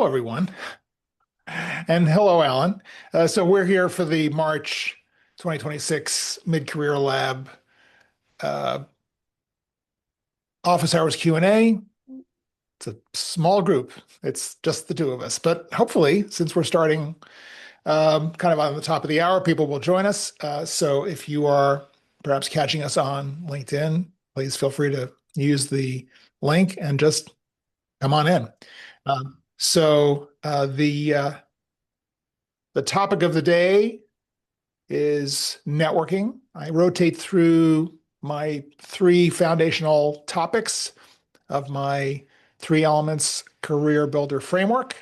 hello, everyone. And hello, Alan. So we're here for the March 2026 Mid-Career Lab uh, Office Hours Q&A. It's a small group. It's just the two of us. But hopefully, since we're starting kind of on the top of the hour, people will join us. So if you are perhaps catching us on LinkedIn, please feel free to use the link and just come on in. The topic of the day is networking. I rotate through my three foundational topics of my three elements career builder framework,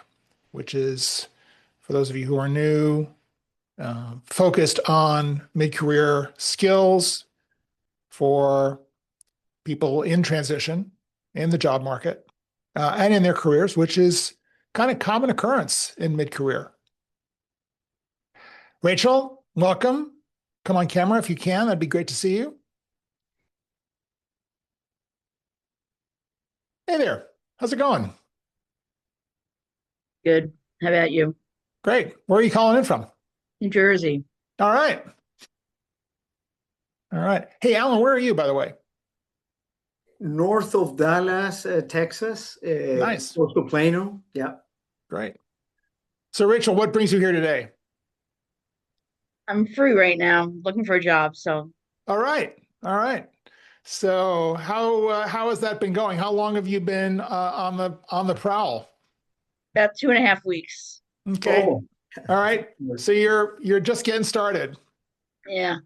which is, for those of you who are new, focused on mid-career skills for people in transition in the job market and in their careers, which is kind of common occurrence in mid-career. Rachel, welcome. Come on camera if you can. That'd be great to see you. Hey there. How's it going? Good. How about you? Great. Where are you calling in from? New Jersey. All right. All right. Hey, Alan, where are you, by the way? North of Dallas, Texas, Nice. close to Plano. Yeah. Great. So, Rachel, what brings you here today? I'm free right now, looking for a job. So All right. All right. So, how has that been going? How long have you been on the prowl? about 2.5 weeks. Okay. Oh, All right. So you're just getting started. Yeah.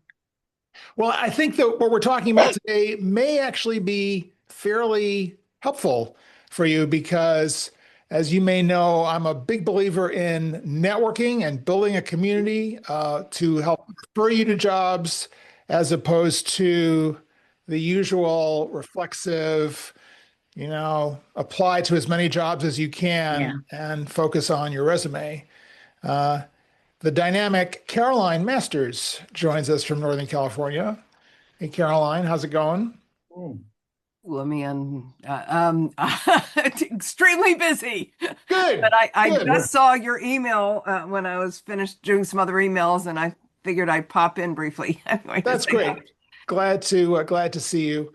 Well, I think that what we're talking about today may actually be fairly helpful for you because, as you may know, I'm a big believer in networking and building a community to help refer you to jobs as opposed to the usual reflexive, apply to as many jobs as you Yeah. can and focus on your resume. Uh, the dynamic Caroline Masters joins us from Northern California. Hey, Caroline, how's it going? oh, Let me extremely busy. Good, But I good. just saw your email when I was finished doing some other emails, and I figured I'd pop in briefly. Anyway, to That's say great. hi. Glad to see you.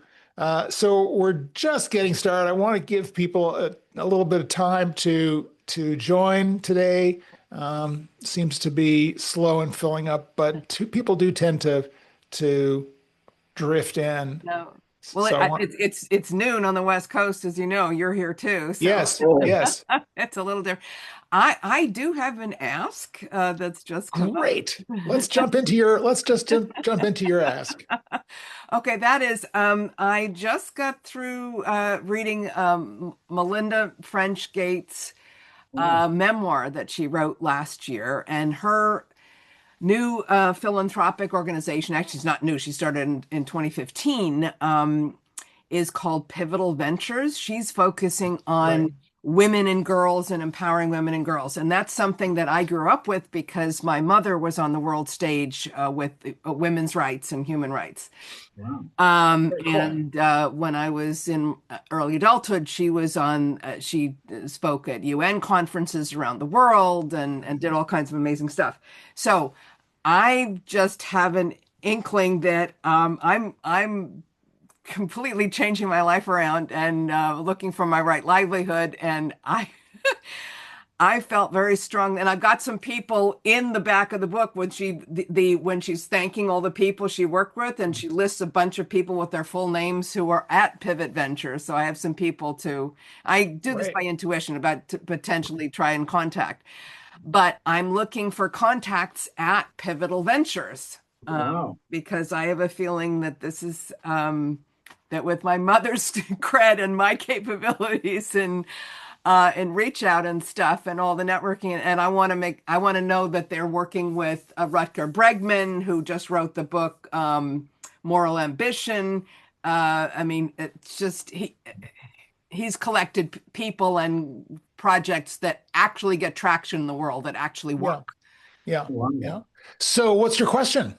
So we're just getting started. I want to give people a little bit of time to join today. Seems to be slow in filling up, but people do tend to drift in. No. Well, So I want, it's noon on the West Coast, as you know. You're here too, so yes, oh, yes. it's a little different. I do have an ask that's just come up. Great. Let's just jump into your ask. Okay, that is, I just got through reading Melinda French Gates' oh, memoir that she wrote last year, and her new philanthropic organization, actually, it's not new, she started in 2015, is called Pivotal Ventures. She's focusing Right. on women and girls and empowering women and girls. And that's something that I grew up with because my mother was on the world stage with women's rights and human rights. wow. Very cool. And when I was in early adulthood, she spoke at UN conferences around the world and did all kinds of amazing stuff. So I just have an inkling that I'm completely changing my life around and looking for my right livelihood. And I felt very strong, and I've got some people in the back of the book when when she's thanking all the people she worked with, and she lists a bunch of people with their full names who are at Pivot Ventures. So I have some people I do this Great. by intuition about to potentially try and contact, but I'm looking for contacts at Pivotal Ventures Wow. because I have a feeling that this is that with my mother's cred and my capabilities and reach out and stuff and all the networking. And I want to know that they're working with Rutger Bregman, who just wrote the book Moral Ambition. I mean, it's just he's collected people and projects that actually get traction in the world that actually Yeah, work. yeah, yeah. Wow. So what's your question?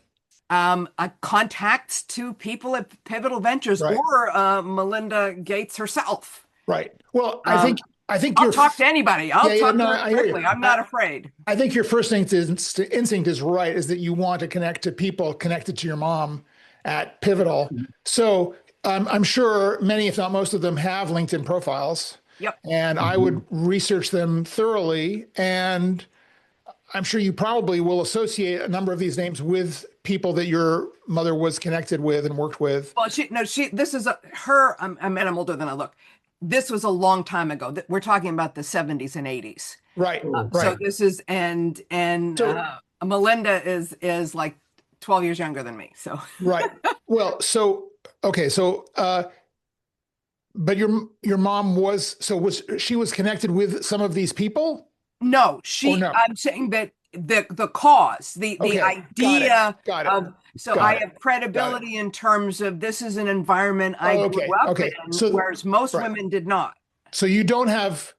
Contacts to people at Pivotal Ventures Right. or Melinda Gates herself. Right. Well, I Um, think I think I'll you're talk to anybody. I'll talk no, to I her hear you. quickly. I'm not afraid. I think your first instinct is right, is that you want to connect to people connected to your mom at Pivotal. So I'm sure many, if not most of them, have LinkedIn profiles. Yep. And I would research them thoroughly. And I'm sure you probably will associate a number of these names with people that your mother was connected with and worked with. Well, this is her. I'm older than I look. This was a long time ago. We're talking about the 70s and 80s. Right. Oh. Right. So this is, and Melinda is like 12 years younger than me. So Right. Well, okay. But your mom was she was connected with some of these people? no, no? I'm saying that the cause, the Okay, idea got it. of, so Got I it. have credibility in terms of this is an environment I Oh, grew okay, up okay. in, So whereas most right. women did not. So you don't have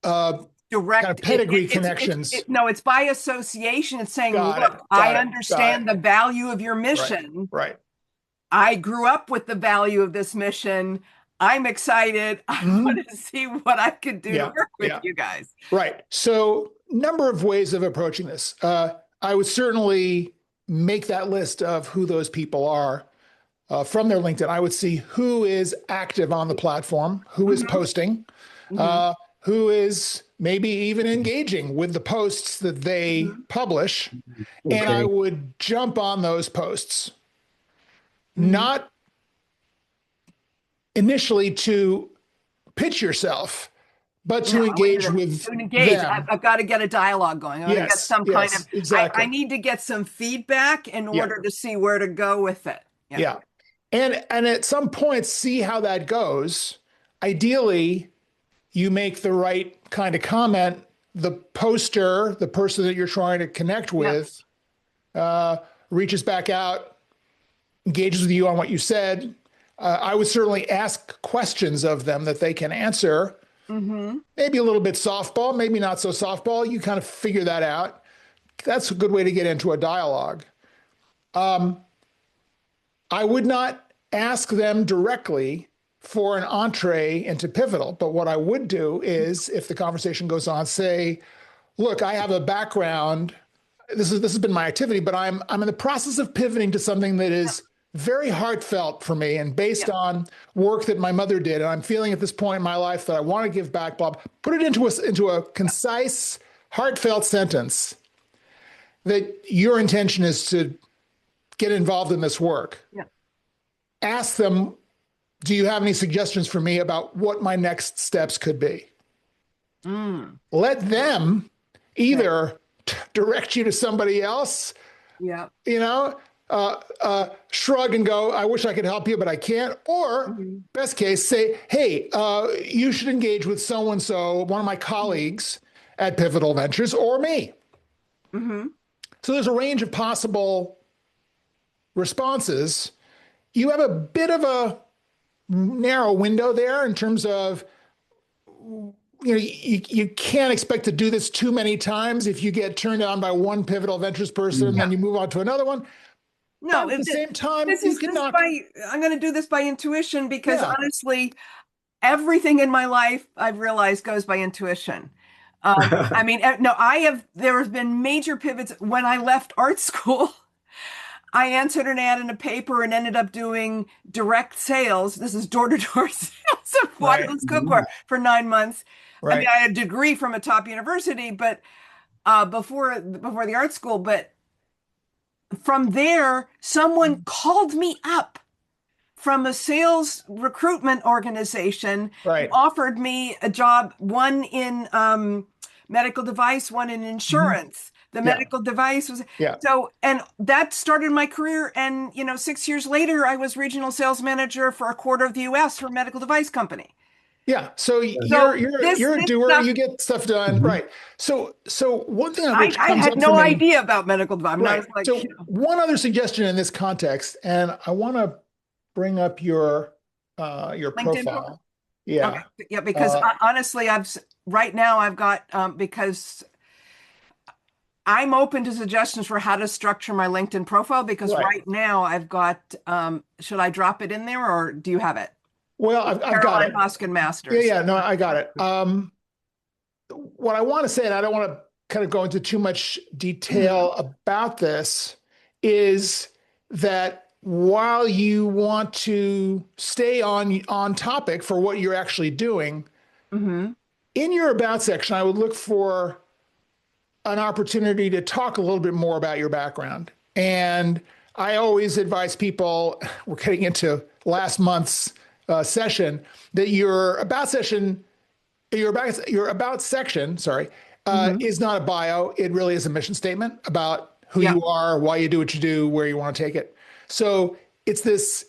Direct kind of pedigree it's- connections. no, it's by association. It's saying, Got look, it, I got it, understand got the value of your Right. mission. Right. I grew up with the value of this mission. I'm excited. I Mhm. want to see what I could do to Yeah, work with yeah. you guys. Right. So, number of ways of approaching this. I would certainly make that list of who those people are from their LinkedIn. I would see who is active on the platform, who is Mhm. posting, Mhm. who is maybe even engaging with the posts that they Mhm. publish. And I Okay. would jump on those posts, Mhm. not initially to pitch yourself, but to No, engage with to engage. them. I've got to get a dialogue going. I've got to get some kind of, exactly. I need to get some feedback in Yeah. order to see where to go with it. Yeah. And at some point, see how that goes. Ideally, you make the right kind of comment. The poster, the person that you're trying to connect with, reaches back out, engages with you on what you said. I would certainly ask questions of them that they can answer. Mm-hmm. Maybe a little bit softball, maybe not so softball. You kind of figure that out. That's a good way to get into a dialogue. I would not ask them directly for an entree into Pivotal, but what I would do is, if the conversation goes on, say, "Look, I have a background. This has been my activity, but I'm in the process of pivoting to something that is very heartfelt for me and based on work that my mother did. And I'm feeling at this point in my life that I want to give back." Blah, blah. Put it into a concise, heartfelt sentence that your intention is to get involved in this work. Yeah. Ask them, "Do you have any suggestions for me about what my next steps could be?" Let them either direct you to somebody else, Yeah. Shrug and go, "I wish I could help you, but I can't." Or best case, say, "Hey, you should engage with so-and-so, one of my colleagues at Pivotal Ventures, or me." Mm-hmm. So there's a range of possible responses. You have a bit of a narrow window there in terms of, you can't expect to do this too many times. If you get turned on by one Pivotal Ventures person, then you move on to another one. No, But at the same time, this you is can this knock. I'm going to do this by intuition because Yeah. honestly, everything in my life I've realized goes by intuition. I mean, no, there have been major pivots. When I left art school, I answered an ad in a paper and ended up doing direct sales. This is door-to-door sales of Right. wireless cookware for 9 months. I mean, Right. I had a degree from a top university, but before the art school. But from there, someone called me up from a sales recruitment organization, Right. offered me a job, one in medical device, one in insurance. The medical device was so, and that started my career. And 6 years later, I was regional sales manager for a quarter of the U.S. for a medical device company. Yeah. So you're a doer. Stuff, you get stuff done. Right. So one thing which I comes had up no for me, idea about medical device. I'm right. not like, So one other suggestion in this context, and I want to bring up your LinkedIn profile. Yeah. Okay. Yeah, because honestly, right now I've got because I'm open to suggestions for how to structure my LinkedIn profile because right now I've got should I drop it in there or do you have it? Well, I've got Caroline it. Hoskin Masters. Yeah, no, I got it. what I want to say, and I don't want to kind of go into too much detail about this, is that while you want to stay on topic for what you're actually doing, Mm-hmm. in your about section, I would look for an opportunity to talk a little bit more about your background. And I always advise people, we're getting into last month's session, that your about section, your about section, sorry, is not a bio. It really is a mission statement about who Yeah. you are, why you do what you do, where you want to take it. So it's this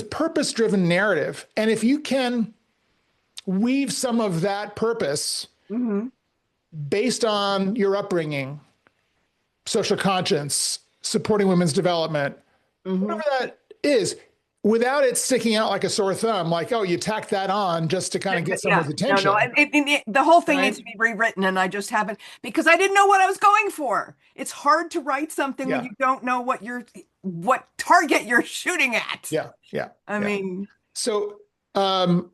purpose-driven narrative. And if you can weave some of that purpose Mm-hmm. based on your upbringing, social conscience, supporting women's development, Mm-hmm. whatever that is, without it sticking out like a sore thumb, like, oh, you tack that on just to kind of get someone's attention. No, the whole thing Right? needs to be rewritten, and I just haven't because I didn't know what I was going for. It's hard to write something when Yeah. you don't know what target you're shooting at. Yeah. I mean, So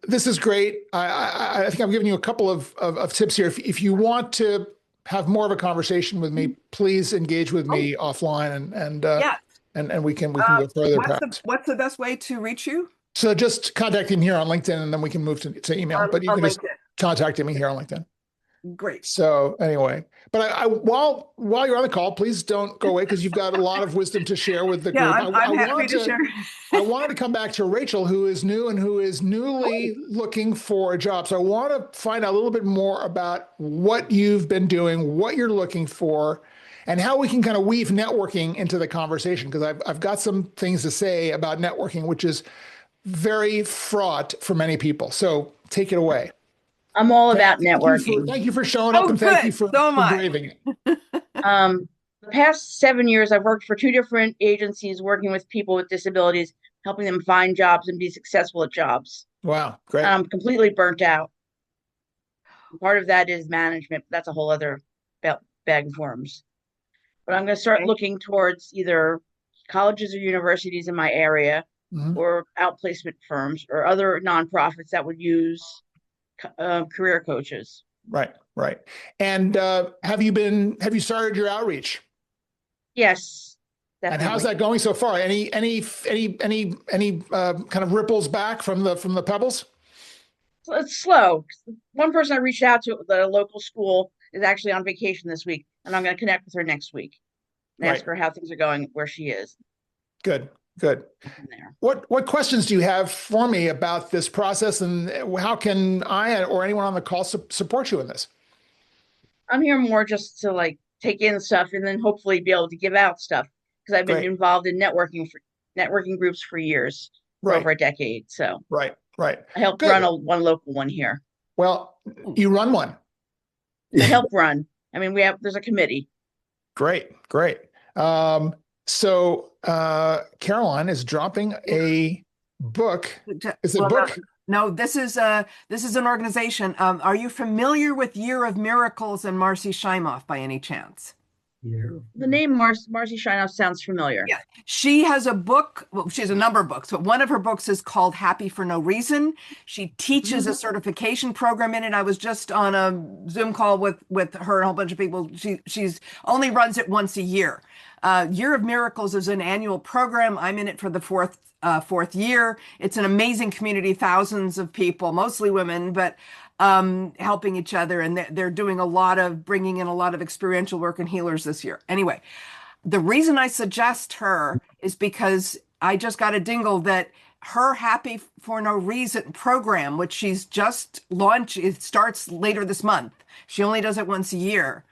this is great. I think I've given you a couple of tips here. If you want to have more of a conversation with me, please engage with me offline yeah. and we can go further perhaps. What's the best way to reach you? So just contact him here on LinkedIn and then we can move to email. But you On can just LinkedIn. contact me here on LinkedIn. Great. So anyway, but I while you're on the call, please don't go away because you've got a lot of wisdom to share with the Yeah, group. I'm happy to share. I wanted to come back to Rachel, who is new and who is newly looking for a job. So I want to find out a little bit more about what you've been doing, what you're looking for, and how we can kind of weave networking into the conversation. Because I've got some things to say about networking, which is very fraught for many people. So take it away. I'm all about networking. Thank you for showing up and thank you for braving it. The past 7 years, I've worked for 2 different agencies working with people with disabilities, helping them find jobs and be successful at jobs. Wow, great. And I'm completely burnt out. Part of that is management, but that's a whole other bag of worms. But I'm going to start looking towards either colleges or universities in my area or outplacement firms or other nonprofits that would use career coaches. Right. And have you started your outreach? Yes, definitely. And how's definitely. that going so far? Any kind of ripples back from the pebbles? So it's slow. One person I reached out to at a local school is actually on vacation this week, and I'm going to connect with her next week and ask her how things are going, where she is. Good. There. What questions do you have for me about this process, and how can I or anyone on the call support you in this? I'm here more just to take in stuff and then hopefully be able to give out stuff because I've been involved in networking groups for years, for over a decade. So right. I helped run one local one here. Well, you run one. I help run. I mean, there's a committee. Great. So Caroline is dropping a book. Is it a book? No, this is an organization. Are you familiar with Year of Miracles and Marcy Shimoff by any chance? The name Marcy Shimoff sounds familiar. Yeah, she has a book. Well, she has a number of books, but one of her books is called Happy for No Reason. She teaches a certification program in it. I was just on a Zoom call with her and a whole bunch of people. She's only runs it once a year. Year of Miracles is an annual program. I'm in it for the fourth year. It's an amazing community, thousands of people, mostly women, but helping each other. And they're doing bringing in a lot of experiential work and healers this year. Anyway, the reason I suggest her is because I just got a dingle that her Happy for No Reason program, which she's just launched, it starts later this month. She only does it once a year.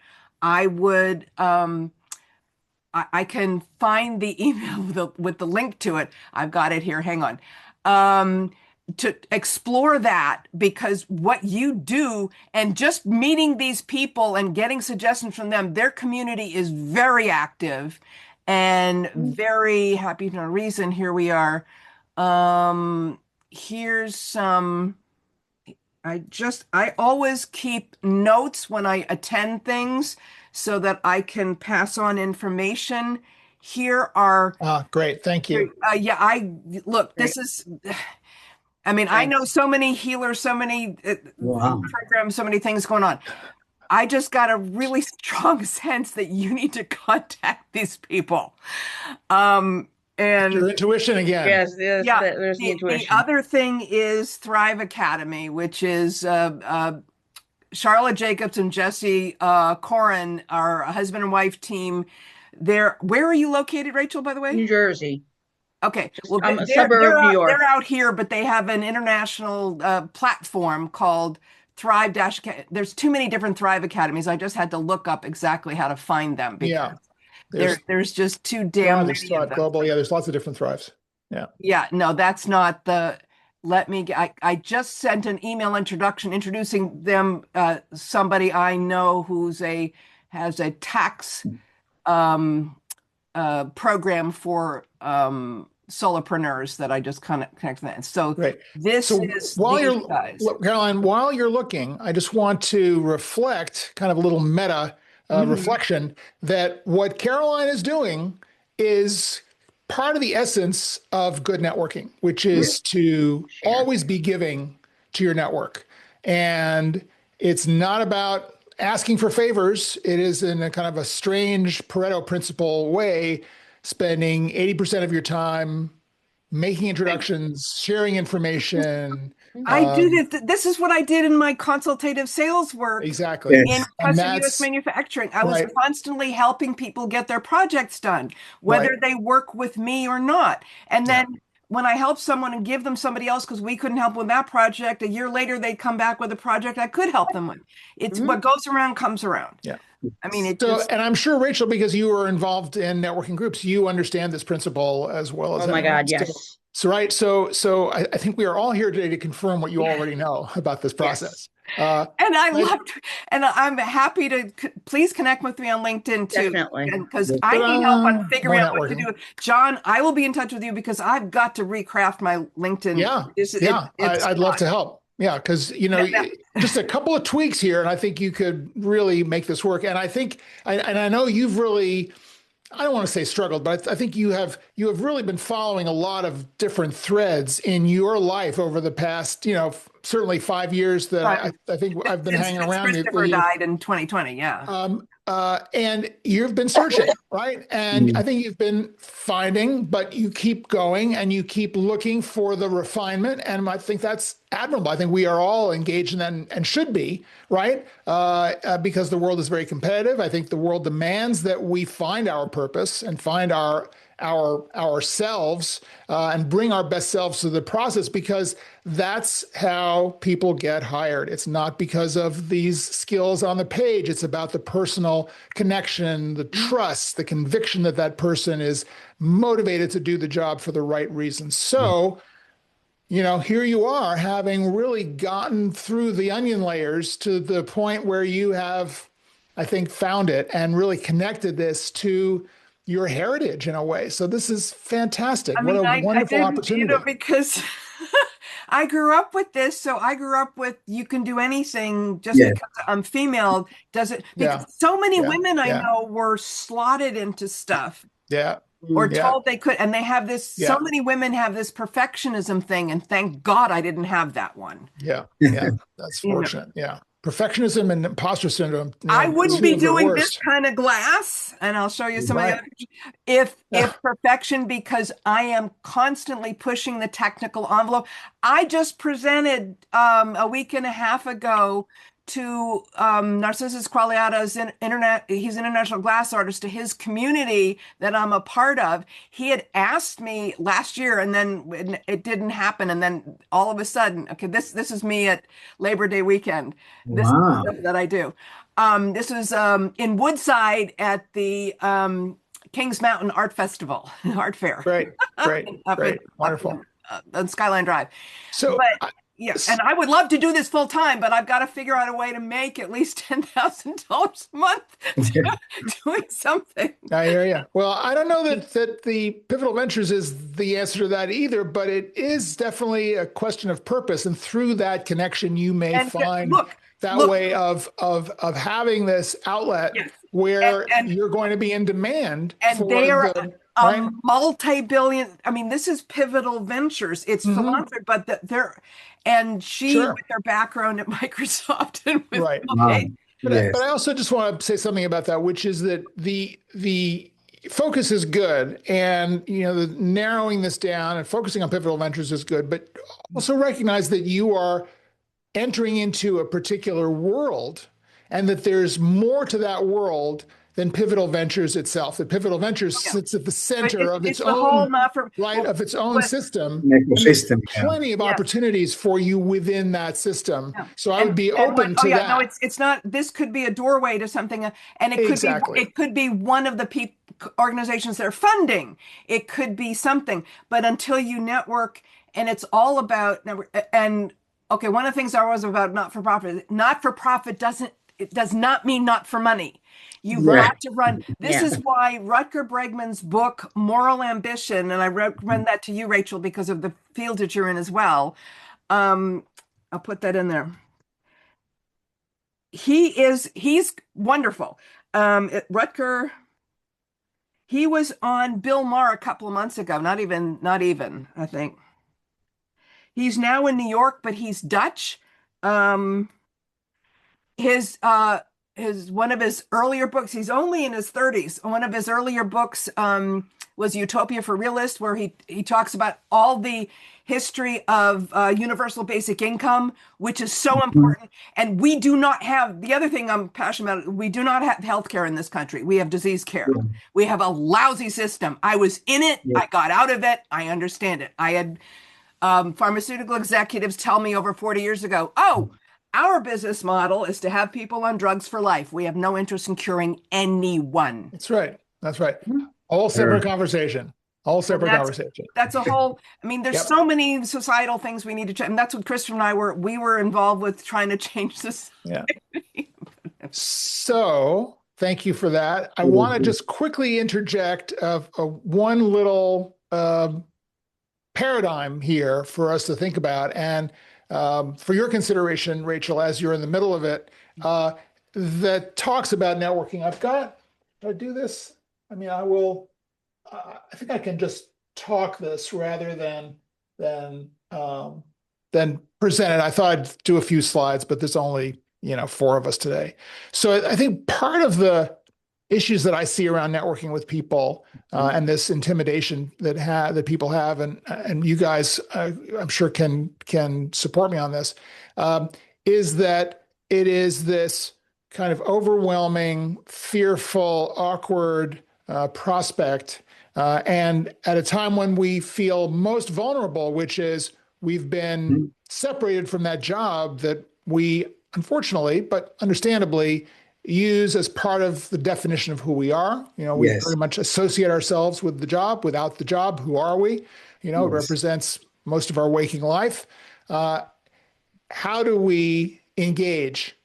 I would, I can find the email with the link to it. I've got it here. Hang on. To explore that, because what you do and just meeting these people and getting suggestions from them, their community is very active and very happy for no reason. Here we are. Here's some. I always keep notes when I attend things so that I can pass on information. Here are. Great. Thank you. This is. I mean, I know so many healers, so many programs, so many things going on. I just got a really strong sense that you need to contact these people. And Your intuition again. Yes, yeah, there's the the intuition. other thing is Thrive Academy, which is Charlotte Jacobs and Jesse Corin, our husband and wife team. Where are you located, Rachel, by the way? New Jersey. Okay, well, A suburb of New York. they're out here, but they have an international platform called Thrive Dash. There's too many different Thrive Academies. I just had to look up exactly how to find them because there's just too damn There's many Thrive of them. Global. Yeah, there's lots of different Thrives. Yeah. Yeah, no, that's not the. I just sent an email introducing them, somebody I know has a tax program for solopreneurs that I just kind of connect that. So Right. this So is while these you're, guys. Caroline, while you're looking, I just want to reflect, kind of a little meta reflection, that what Caroline is doing is part of the essence of good networking, which is to always be giving to your network. And it's not about asking for favors. It is in a kind of a strange Pareto principle way, spending 80% of your time making introductions, sharing information. I do this. This is what I did in my consultative sales work. Exactly. In Yes. And custom US that's manufacturing. I was right. constantly helping people get their projects done, whether Right. they work with me or not. And Yeah. then when I help someone and give them somebody else because we couldn't help with that project, a year later they come back with a project I could help them with. It's what goes around comes around. Yeah. I mean, it So, just and I'm sure, Rachel, because you were involved in networking groups, you understand this principle as well as Oh my anyone God, else. yes. So right. So I think we are all here today to confirm what you already know about this process. and I loved, and I'm happy to please connect with me on LinkedIn too, Definitely. because I need help on figuring More out what to networking. do. John, I will be in touch with you because I've got to recraft my LinkedIn. Yeah. I'd love to help. Yeah, because just a couple of tweaks here, and I think you could really make this work. And I think, and I know you've really, I don't want to say struggled, but I think you have really been following a lot of different threads in your life over the past, certainly 5 years that I think I've been hanging Since around with Christopher you. died in 2020, yeah. And you've been searching, right? And I think you've been finding, but you keep going and you keep looking for the refinement. And I think that's admirable. I think we are all engaged in that and should be, right? Because the world is very competitive. I think the world demands that we find our purpose and find ourselves and bring our best selves to the process, because that's how people get hired. It's not because of these skills on the page. It's about the personal connection, the trust, the conviction that that person is motivated to do the job for the right reasons. So, here you are, having really gotten through the onion layers to the point where you have, I think, found it and really connected this to your heritage in a way. So this is fantastic. What a wonderful opportunity. Because I grew up with this. So I grew up with you can do anything just because I'm female. Does it? Because so many women I know were slotted into stuff. Yeah. Or told they could, and they have this. So many women have this perfectionism thing, and thank God I didn't have that one. Yeah, that's fortunate. Yeah, perfectionism and imposter syndrome. I wouldn't be doing this kind of glass, and I'll show you some of the other. If perfection, because I am constantly pushing the technical envelope. I just presented a week and a half ago to Narcissus Qualiada's he's an international glass artist, to his community that I'm a part of. He had asked me last year, and then it didn't happen. And then all of a sudden, okay, this is me at Labor Day weekend. This is stuff that I do. This was in Woodside at the Kings Mountain Art Festival, art fair. Great. Wonderful. On Skyline Drive. So, yes, and I would love to do this full time, but I've got to figure out a way to make at least $10,000 a month doing something. I hear you. Well, I don't know that the Pivotal Ventures is the answer to that either, but it is definitely a question of purpose, and through that connection, you may find that way of having this outlet where you're going to be in demand. And for they are right? multi-billion. I mean, this is Pivotal Ventures. It's philanthropy, but they're. And she, with her background at Microsoft, and with But I also just want to say something about that, which is that the focus is good, and the narrowing this down and focusing on pivotal ventures is good, but also recognize that you are entering into a particular world, and that there's more to that world than Pivotal Ventures itself. That Pivotal Ventures sits at the center of its the whole own of its own system. Ecosystem. And there's plenty of opportunities for you within that system. Yeah. So I would be open to that. No, it's not. This could be a doorway to something, and it could be one of the organizations that are funding. It could be something, but until you network, and it's all about network. And okay, one of the things I was about not for profit. Not for profit does not mean not for money. You've got to run. This is why Rutger Bregman's book, Moral Ambition, and I recommend that to you, Rachel, because of the field that you're in as well. I'll put that in there. He's wonderful. Rutger, he was on Bill Maher a couple of months ago. Not even, I think. He's now in New York, but he's Dutch. His one of his earlier books, he's only in his 30s. One of his earlier books was Utopia for Realists, where he talks about all the history of universal basic income, which is so important. And we do not have, the other thing I'm passionate about, we do not have healthcare in this country. We have disease care. We have a lousy system. I was in it. I got out of it. I understand it. I had pharmaceutical executives tell me over 40 years ago, our business model is to have people on drugs for life. We have no interest in curing anyone. That's right. All separate conversation. That's a whole, there's so many societal things we need to change. And that's what Christopher and I were involved with, trying to change this. Yeah. So thank you for that. I want to just quickly interject one little paradigm here for us to think about. And for your consideration, Rachel, as you're in the middle of it, that talks about networking. Should I do this? I will, I think I can just talk this rather than present it. I thought I'd do a few slides, but there's only, 4 of us today. So I think part of the issues that I see around networking with people and this intimidation that people have, and you guys, I'm sure can support me on this, is that it is this kind of overwhelming, fearful, awkward prospect, and at a time when we feel most vulnerable, which is we've been separated from that job that we, unfortunately, but understandably, use as part of the definition of who we are. We very much associate ourselves with the job. Without the job, who are we? It represents most of our waking life. How do we engage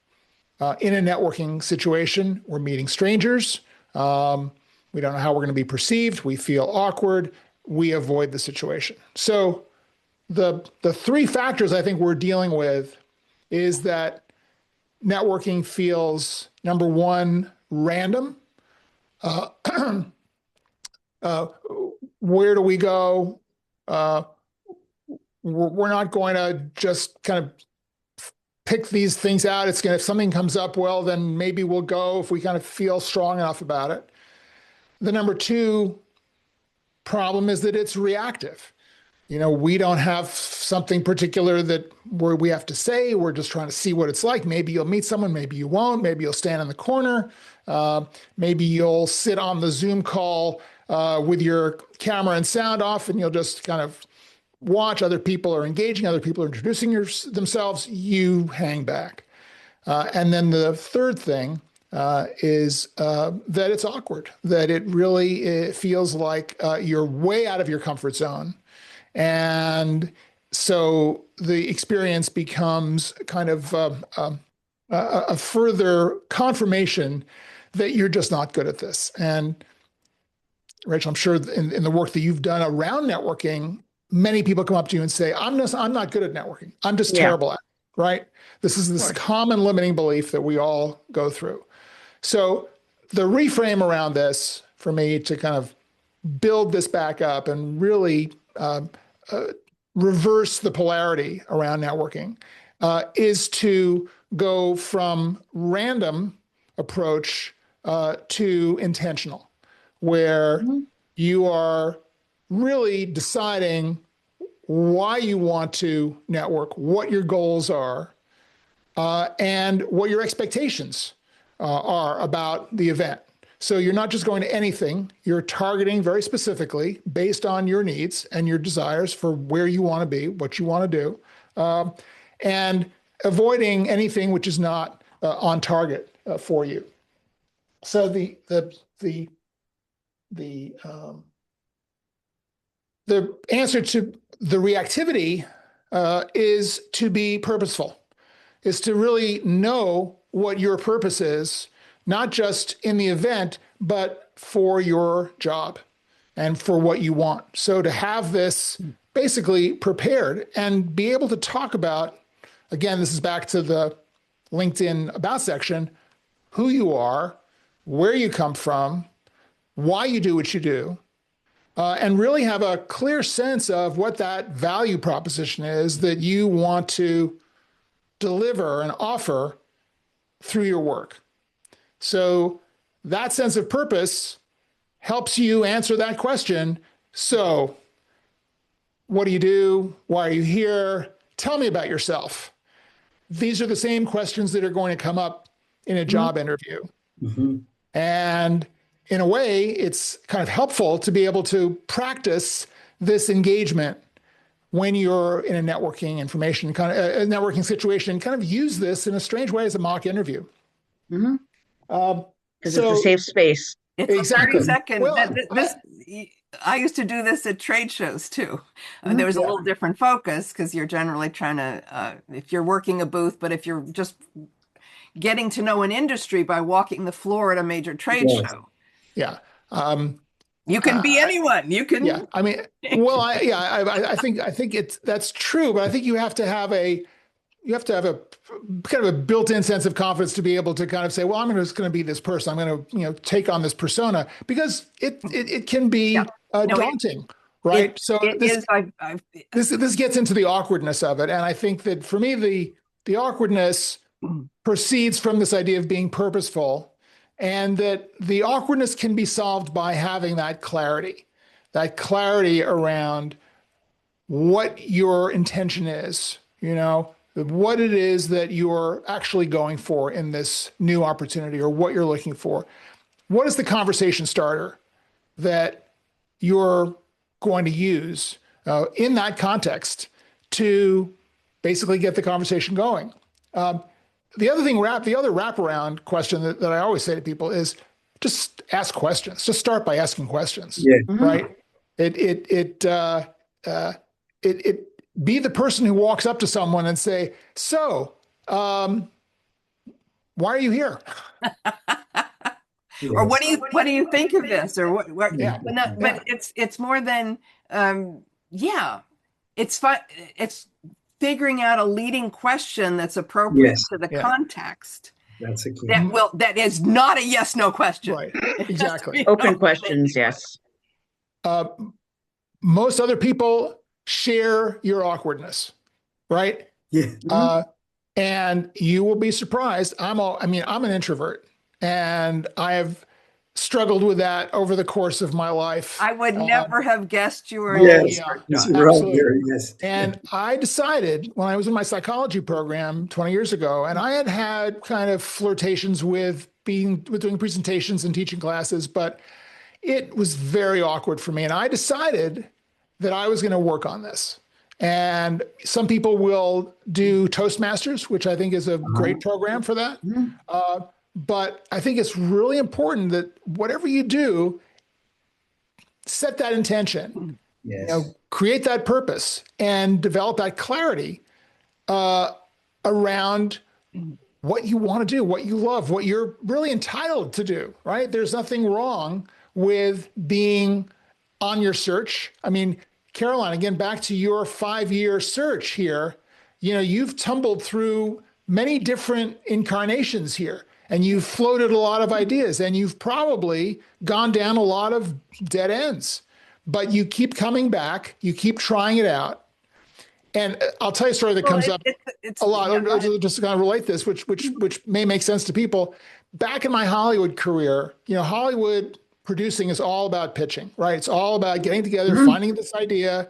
in a networking situation? We're meeting strangers. We don't know how we're going to be perceived. We feel awkward. We avoid the situation. So the 3 factors I think we're dealing with is that networking feels, number one, random. Where do we go? We're not going to just kind of pick these things out. If something comes up, well, then maybe we'll go if we kind of feel strong enough about it. The number 2 problem is that it's reactive. We don't have something particular where we have to say. We're just trying to see what it's like. Maybe you'll meet someone, maybe you won't. Maybe you'll stand in the corner. Maybe you'll sit on the Zoom call with your camera and sound off, and you'll just kind of watch. Other people are engaging. Other people are introducing themselves. You hang back. And then the third thing is that it's awkward, that it feels like you're way out of your comfort zone. And so the experience becomes kind of a further confirmation that you're just not good at this. And Rachel, I'm sure in the work that you've done around networking, many people come up to you and say, I'm not good at networking. I'm just terrible at it, right? This is this common limiting belief that we all go through. So the reframe around this for me to kind of build this back up and really reverse the polarity around networking is to go from random approach to intentional, where you are really deciding why you want to network, what your goals are, and what your expectations are about the event. So you're not just going to anything, you're targeting very specifically based on your needs and your desires for where you want to be, what you want to do, and avoiding anything which is not on target for you. So the answer to the reactivity is to be purposeful, is to really know what your purpose is, not just in the event, but for your job and for what you want. So to have this basically prepared and be able to talk about, again, this is back to the LinkedIn About section, who you are, where you come from, why you do what you do, and really have a clear sense of what that value proposition is that you want to deliver and offer through your work. So that sense of purpose helps you answer that question. So what do you do? Why are you here? Tell me about yourself. These are the same questions that are going to come up in a job interview. And in a way, it's kind of helpful to be able to practice this engagement when you're in a networking information kind of a networking situation. Kind of use this in a strange way as a mock interview. Because it's a safe space. It's Exactly. a 30-second. Well, I used to do this at trade shows too. There was a little different focus because you're generally trying to, if you're working a booth, but if you're just getting to know an industry by walking the floor at a major trade show. Yeah. You can be anyone. You can. Yeah. I mean, well, I think that's true, but I think you have to have a kind of a built-in sense of confidence to be able to kind of say, well, I'm just going to be this person. I'm going to, take on this persona, because it can be daunting, right? This gets into the awkwardness of it. And I think that for me, the awkwardness proceeds from this idea of being purposeful, and that the awkwardness can be solved by having that clarity around what your intention is, what it is that you're actually going for in this new opportunity, or what you're looking for. What is the conversation starter that you're going to use in that context to basically get the conversation going? The other wraparound question that I always say to people is just ask questions. Just start by asking questions, right? Be the person who walks up to someone and say, so, why are you here? Or what do you think of this? Or what? But it's more than, it's fun. It's figuring out a leading question that's appropriate to the context. That's a key. That is not a yes/no question. Right. Exactly. Open questions. Yes. Most other people share your awkwardness, right? Yeah. And you will be surprised. I'm an introvert, and I have struggled with that over the course of my life. I would never have guessed you were. Absolutely. Yes. And I decided when I was in my psychology program 20 years ago, and I had kind of flirtations with doing presentations and teaching classes, but it was very awkward for me. And I decided that I was going to work on this. And some people will do Toastmasters, which I think is a great program for that. But I think it's really important that whatever you do, set that intention, create that purpose, and develop that clarity around what you want to do, what you love, what you're really entitled to do, right? There's nothing wrong with being on your search. I mean, Caroline, again, back to your 5-year search here, you've tumbled through many different incarnations here, and you've floated a lot of ideas, and you've probably gone down a lot of dead ends, but you keep coming back, you keep trying it out. And I'll tell you a story that comes up it's a lot. yeah, go ahead. Just to kind of relate this, which may make sense to people. Back in my Hollywood career, Hollywood producing is all about pitching, right? It's all about getting together, finding this idea,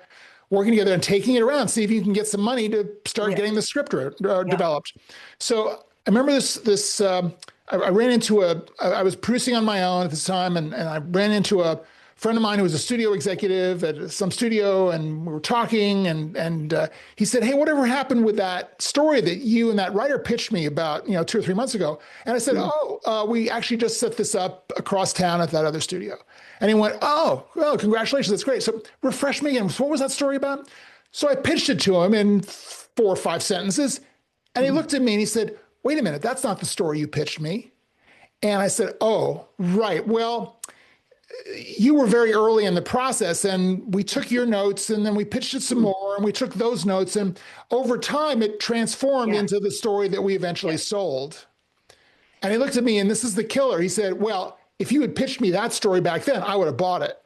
working together, and taking it around, see if you can get some money to start Yeah. getting the script developed. So I remember this. I ran into I was producing on my own at this time, and I ran into a friend of mine who was a studio executive at some studio, and we were talking, and he said, "Hey, whatever happened with that story that you and that writer pitched me about, 2 or 3 months ago?" And I said, we actually just set this up across town at that other studio." And he went, "Oh, well, congratulations, that's great. So refresh me again. So what was that story about?" So I pitched it to him in 4 or 5 sentences, and he looked at me and he said, "Wait a minute, that's not the story you pitched me." And I said, "Oh, right. Well, you were very early in the process, and we took your notes and then we pitched it some more, and we took those notes, and over time it transformed into the story that we eventually sold." And he looked at me, and this is the killer. He said, "Well, if you had pitched me that story back then, I would have bought it."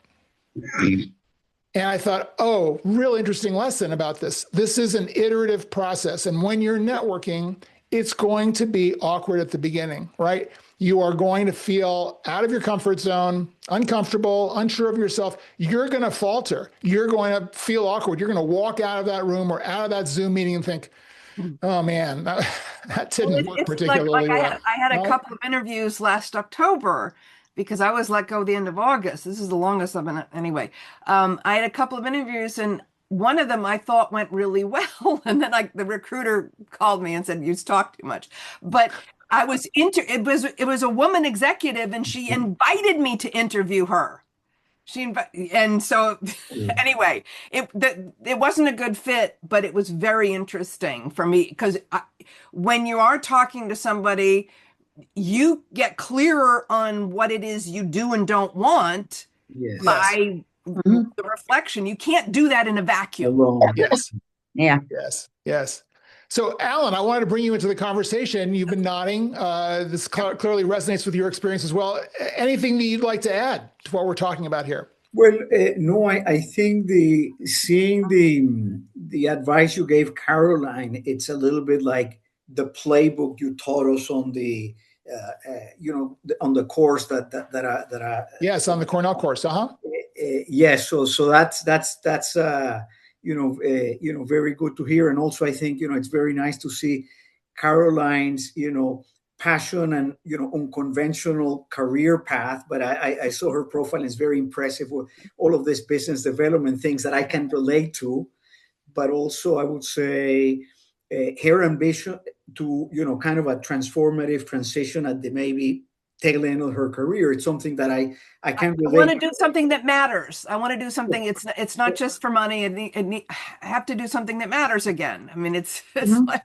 And I thought, oh, real interesting lesson about this. This is an iterative process. And when you're networking, it's going to be awkward at the beginning, right? You are going to feel out of your comfort zone, uncomfortable, unsure of yourself. You're going to falter. You're going to feel awkward. You're going to walk out of that room or out of that Zoom meeting and think, "Oh man, that didn't work It's particularly well." I had a Right? couple of interviews last October because I was let go the end of August. This is the longest I've been anyway. I had a couple of interviews, and one of them I thought went really well, and then the recruiter called me and said, "You talk too much." But it was a woman executive, and she invited me to interview her. And so anyway, it wasn't a good fit, but it was very interesting for me because when you are talking to somebody, you get clearer on what it is you do and don't want by the reflection. You can't do that in a vacuum. Yes. Yeah. Yes. So, Alan, I wanted to bring you into the conversation. You've been nodding. This clearly resonates with your experience as well. Anything that you'd like to add to what we're talking about here? Well, no, I think seeing the advice you gave Caroline, it's a little bit like the playbook you taught us on the on the course that Yes, on the Cornell course. yes. So that's very good to hear, and also I think it's very nice to see Caroline's passion and unconventional career path. But I saw her profile, and it's very impressive with all of this business development things that I can relate to. But also I would say her ambition to kind of a transformative transition at the maybe tail end of her career. It's something that I can relate. I want to do something that matters. I want to do something. It's not just for money. I have to do something that matters again. I mean, it's like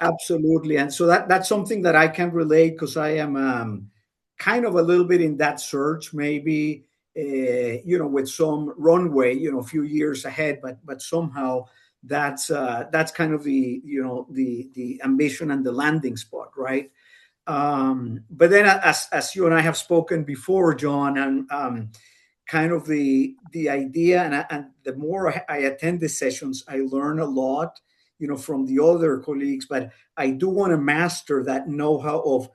absolutely. And so that's something that I can relate, because I am kind of a little bit in that search, maybe with some runway, a few years ahead, but somehow that's kind of the ambition and the landing spot, right? But then as you and I have spoken before, John, and kind of the idea, and the more I attend the sessions, I learn a lot, from the other colleagues, but I do want to master that know-how of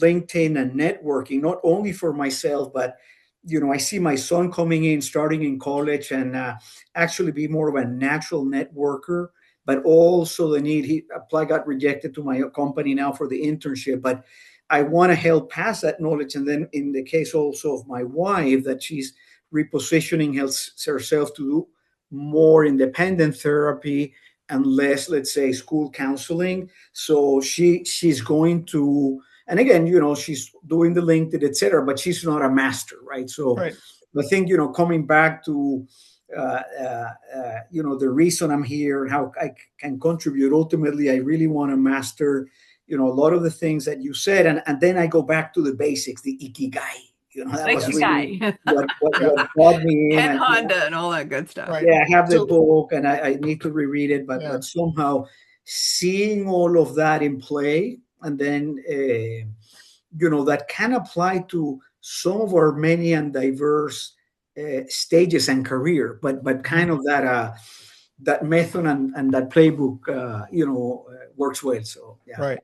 LinkedIn and networking, not only for myself, but I see my son coming in, starting in college, and actually be more of a natural networker, but also the need. He got rejected to my company now for the internship, but I want to help pass that knowledge. And then in the case also of my wife, that she's repositioning herself to do more independent therapy and less, let's say, school counseling. So she's going to, and again, she's doing the LinkedIn, etc., but she's not a master, right? So right. I think, coming back to, the reason I'm here and how I can contribute, ultimately, I really want to master, a lot of the things that you said. And then I go back to the basics, the Ikigai. That was really what brought me in. And Honda and all that good stuff. Right. Yeah, I have the book, and I need to reread it, but somehow seeing all of that in play, and then, that can apply to some of our many and diverse stages and career, but kind of that, that method and that playbook, works well. So yeah. Right.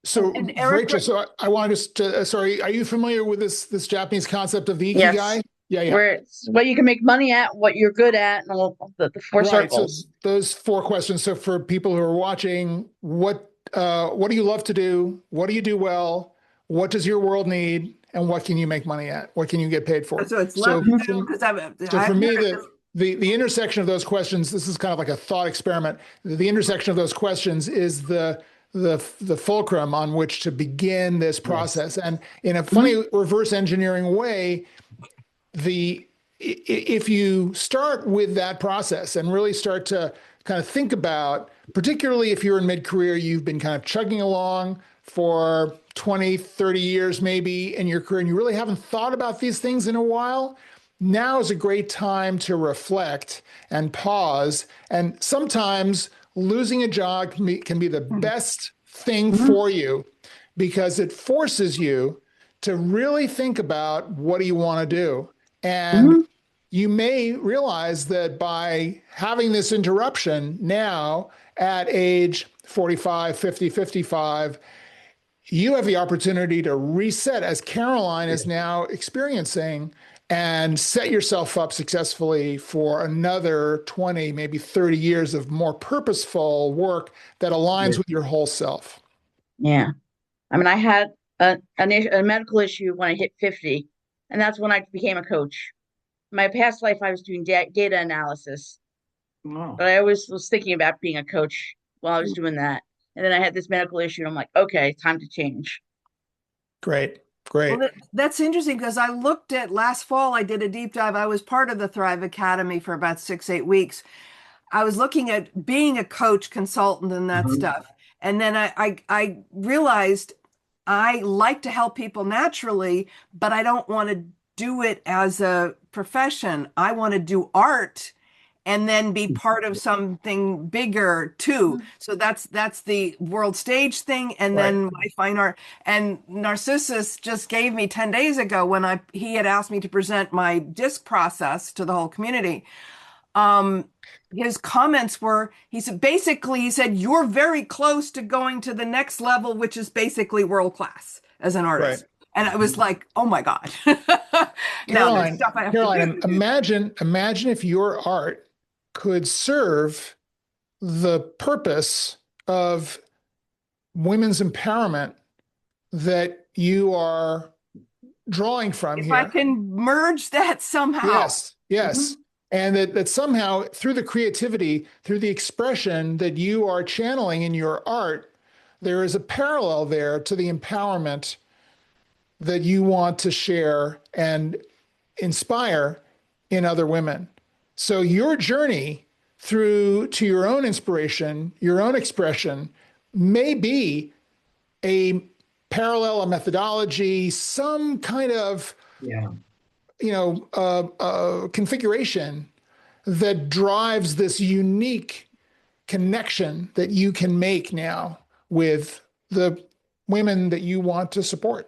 So And Eric, Rachel, so I wanted to, sorry, are you familiar with this Japanese concept of the Yes. Ikigai? Yeah. Where it's what you can make money at, what you're good at, and all the four Right. So circles. those 4 questions. So for people who are watching, what do you love to do? What do you do well? What does your world need? And what can you make money at? What can you get paid for? so it's love to do, because So for me, the intersection of those questions, this is kind of like a thought experiment. The intersection of those questions is the fulcrum on which to begin this process. And in a funny reverse engineering way, if you start with that process and really start to kind of think about, particularly if you're in mid-career, you've been kind of chugging along for 20, 30 years maybe in your career, and you really haven't thought about these things in a while, now is a great time to reflect and pause. And sometimes losing a job can be the best thing for you, because it forces you to really think about, what do you want to do? And you may realize that by having this interruption now at age 45, 50, 55, you have the opportunity to reset, as Caroline is now experiencing, and set yourself up successfully for another 20, maybe 30 years of more purposeful work that aligns with your whole self. Yeah. I mean, I had a medical issue when I hit 50, and that's when I became a coach. In my past life, I was doing data analysis, but I always was thinking about being a coach while I was doing that. And then I had this medical issue, and I'm like, okay, time to change. Great. well, that's interesting, because I looked at last fall, I did a deep dive. I was part of the Thrive Academy for about 6-8 weeks. I was looking at being a coach, consultant, and that stuff. And then I realized I like to help people naturally, but I don't want to do it as a profession. I want to do art and then be part of something bigger too. So that's the world stage thing, and then my fine art. And Narcissus just gave me 10 days ago, when he had asked me to present my disc process to the whole community. His comments were, he said, you're very close to going to the next level, which is basically world class as an artist. And I was like, oh my God. Caroline, imagine if your art could serve the purpose of women's empowerment that you are drawing from if here. I can merge that somehow. Yes. And that somehow, through the creativity, through the expression that you are channeling in your art, there is a parallel there to the empowerment that you want to share and inspire in other women. So your journey through to your own inspiration, your own expression, may be a parallel, a methodology, some kind of configuration that drives this unique connection that you can make now with the women that you want to support.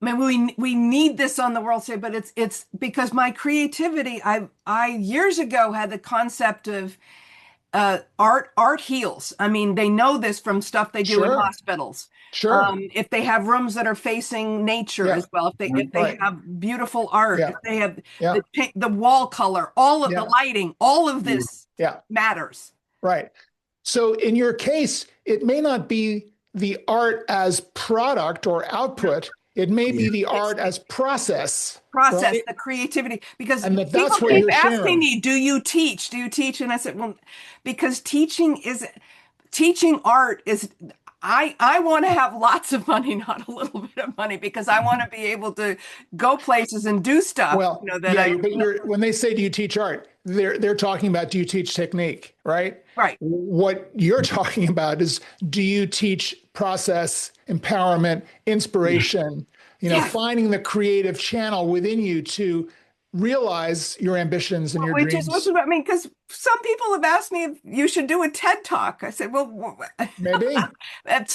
I mean, we need this on the world stage, but it's because my creativity, I years ago had the concept of art heals. I mean, they know this from stuff they do in hospitals. If they have rooms that are facing nature as well, if they have beautiful art, if they have the wall color, all of the lighting, all of this matters. Right. So in your case, it may not be the art as product or output. It may be the art as process, the creativity, because that's people keep asking me, do you teach? And I said, well, because teaching art is, I want to have lots of money, not a little bit of money, because I want to be able to go places and do stuff. Well, when they say, do you teach art? They're talking about, do you teach technique, right? Right. What you're talking about is, do you teach process, empowerment, inspiration, finding the creative channel within you to realize your ambitions and your dreams. Which is what I mean, because some people have asked me if you should do a TED Talk. I said, well, maybe. I have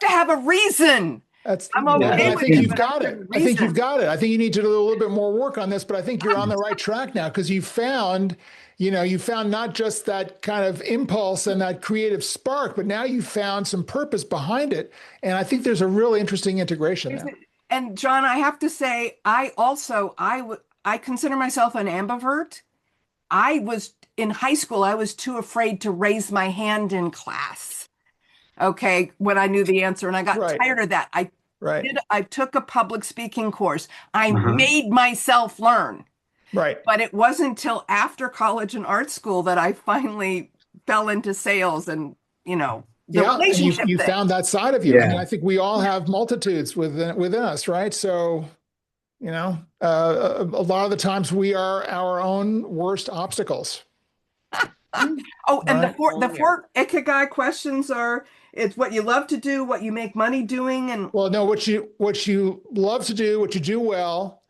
to have a reason. I'm and okay I with think it, you've but I have got good it. I think you've reason. got it. I think you need to do a little bit more work on this, but I think you're on the right track now because you found not just that kind of impulse and that creative spark, but now you found some purpose behind it. And I think there's a really interesting integration there. And John, I have to say, I consider myself an ambivert. I was in high school, I was too afraid to raise my hand in class. Okay, when I knew the answer, and I got Right. tired of that. Right. I took a public speaking course. I Uh-huh. made myself learn. Right. But it wasn't until after college and art school that I finally fell into sales and, the Yeah, and relationship you thing. found that side of you. I mean, I think we all have multitudes within us, right? So, a lot of the times we are our own worst obstacles. Oh, and Right. the four Ikigai questions are: it's what you love to do, what you make money doing, and Well, no, what you love to do, what you do well,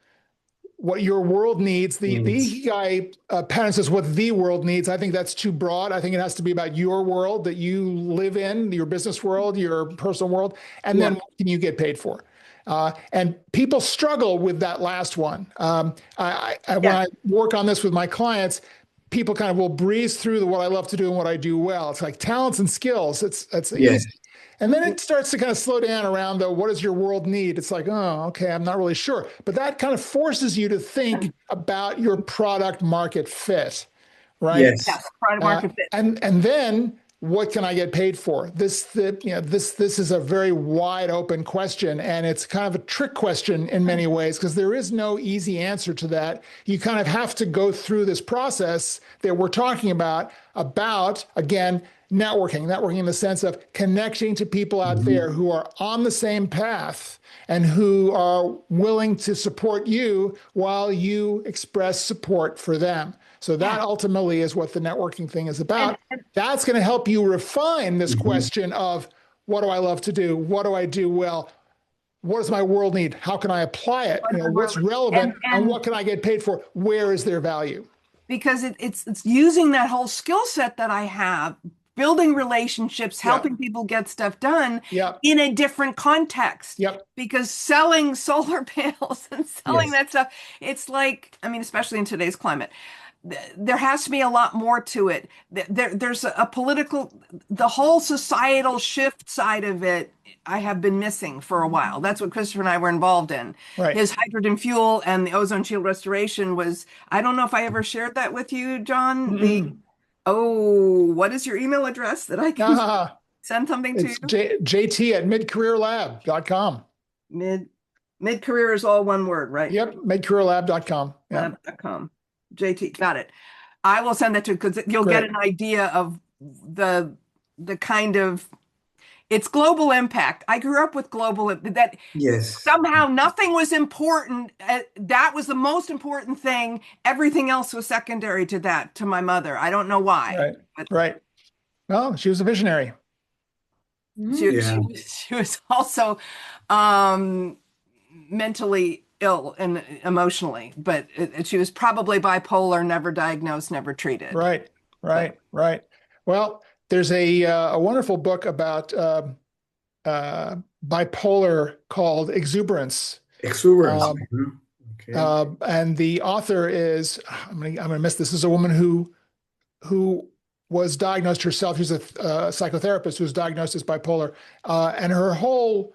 what your world needs. The Ikigai pattern says what the world needs. I think that's too broad. I think it has to be about your world that you live in, your business world, your personal world, and then what can you get paid for? And people struggle with that last one. When I work on this with my clients, people kind of will breeze through what I love to do and what I do well. It's like talents and skills. That's easy. And then it starts to kind of slow down around the what does your world need? It's like, oh, okay, I'm not really sure. But that kind of forces you to think about your product market fit, right? yes, product market fit. And then what can I get paid for? This is a very wide open question, and it's kind of a trick question in many ways because there is no easy answer to that. You kind of have to go through this process that we're talking about again, networking in the sense of connecting to people out there who are on the same path and who are willing to support you while you express support for them. So that ultimately is what the networking thing is about. That's going to help you refine this question of what do I love to do? What do I do well? What does my world need? How can I apply it? What's relevant and what can I get paid for? Where is their value? Because it's using that whole skill set that I have, building relationships, helping people get stuff done in a different context. Yep. Because selling solar panels and selling that stuff, it's like, I mean, especially in today's climate, there has to be a lot more to it. There's a political, the whole societal shift side of it, I have been missing for a while. That's what Christopher and I were involved in. Right. His hydrogen fuel and the ozone shield restoration was, I don't know if I ever shared that with you, John. What is your email address that I can send something to it's you? jt@midcareerlab.com. Mid-career is all one word, right? Yep, midcareerlab.com. Lab.com. JT, got it. I will send that to you because you'll get an idea of the kind of, it's global impact. I grew up with that somehow nothing was important. That was the most important thing. Everything else was secondary to that, to my mother. I don't know why. Right. Well, she was a visionary. She was also mentally ill and emotionally, but she was probably bipolar, never diagnosed, never treated. Right. Well, there's a wonderful book about bipolar called Exuberance. And the author is, I'm gonna miss this. This is a woman who was diagnosed herself. She's a psychotherapist who was diagnosed as bipolar, and her whole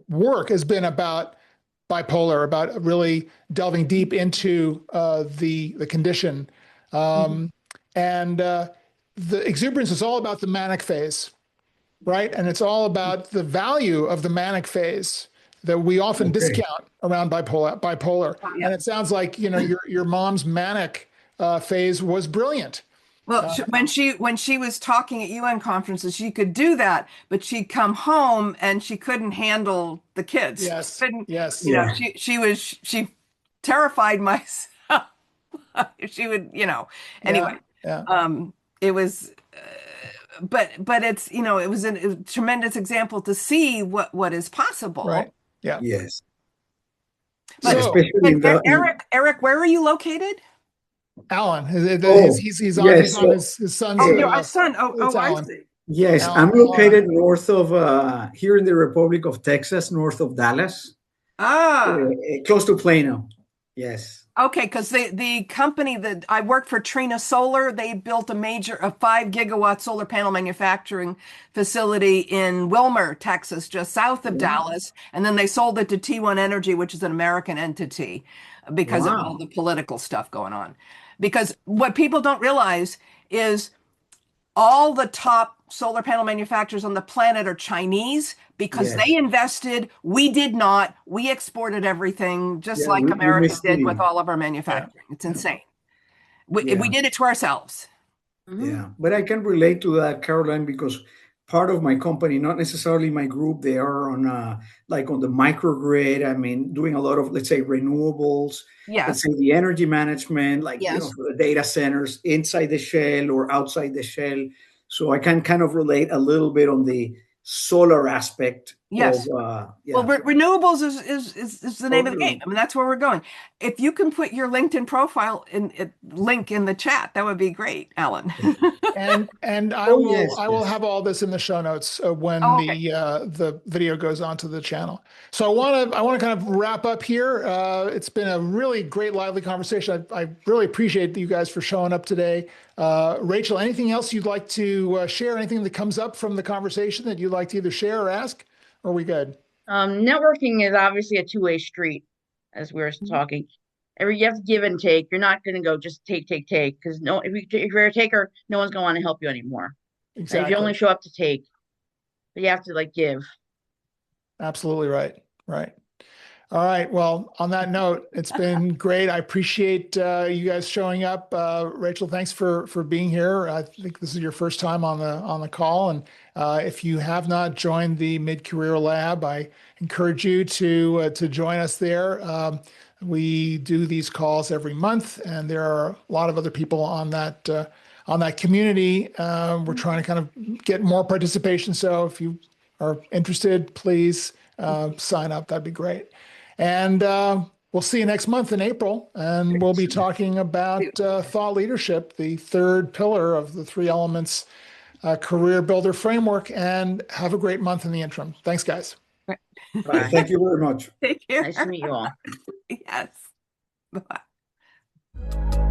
work has been about bipolar, about really delving deep into the condition. And the exuberance is all about the manic phase, right? And it's all about the value of the manic phase that we often discount around bipolar. And it sounds like your mom's manic phase was brilliant. Well, when she was talking at UN conferences, she could do that, but she'd come home and she couldn't handle the kids. She terrified myself. She would, anyway. It was, but it's, it was a tremendous example to see what is possible. Right. Yeah. Yes. But Eric, where are you located? Alan, he's on his son's. Your son. I see. Yes, I'm located north of here in the Republic of Texas, north of Dallas, Ah, close to Plano. Yes. okay, because the company that I worked for, Trina Solar, they built a 5 gigawatt solar panel manufacturing facility in Wilmer, Texas, just south of Wow. Dallas. And then they sold it to T1 Energy, which is an American entity, because of all Wow. the political stuff going on. Because what people don't realize is all the top solar panel manufacturers on the planet are Chinese because Yes. they invested. We did not. We exported everything just Yeah, like we America missed did with the all of our Yeah. manufacturing. It's Yeah. insane. We yeah. did it to ourselves. Yeah, but I can relate to that, Caroline, because part of my company, not necessarily my group, they are on like on the microgrid. I mean, doing a lot of, let's say, renewables, let's Yes. say the energy management, like, Yes. for the data centers inside the shell or outside the shell. So I can kind of relate a little bit on the solar aspect of, Yes. Well, yeah. renewables is the name of the game. Totally. I mean, that's where we're going. If you can put your LinkedIn profile link in the chat, that would be great, Alan. And Oh, yes, I will yes. have all this in the show notes when Oh, okay. the video goes onto the channel. So I want to kind of wrap up here. It's been a really great, lively conversation. I really appreciate you guys for showing up today. Rachel, anything else you'd like to share? Anything that comes up from the conversation that you'd like to either share or ask? Or are we good? Networking is obviously a two-way street, as we were talking. You have to give and take. You're not going to go just take, because no, if you're a taker, no one's going to want to help you anymore. And if you only Exactly. show up to take, you have to like give. Absolutely right. Right. All right. Well, on that note, it's been great. I appreciate you guys showing up. Rachel, thanks for being here. I think this is your first time on the call, and if you have not joined the Mid Career Lab, I encourage you to join us there. We do these calls every month, and there are a lot of other people on that community. We're trying to kind of get more participation. So if you are interested, please sign up. That'd be great. And we'll see you next month in April. And we'll be talking about thought leadership, the third pillar of the three elements career builder framework. And have a great month in the interim. Thanks, guys. Bye. Thank you very much. Take care. Nice to meet you all. Yes. Bye.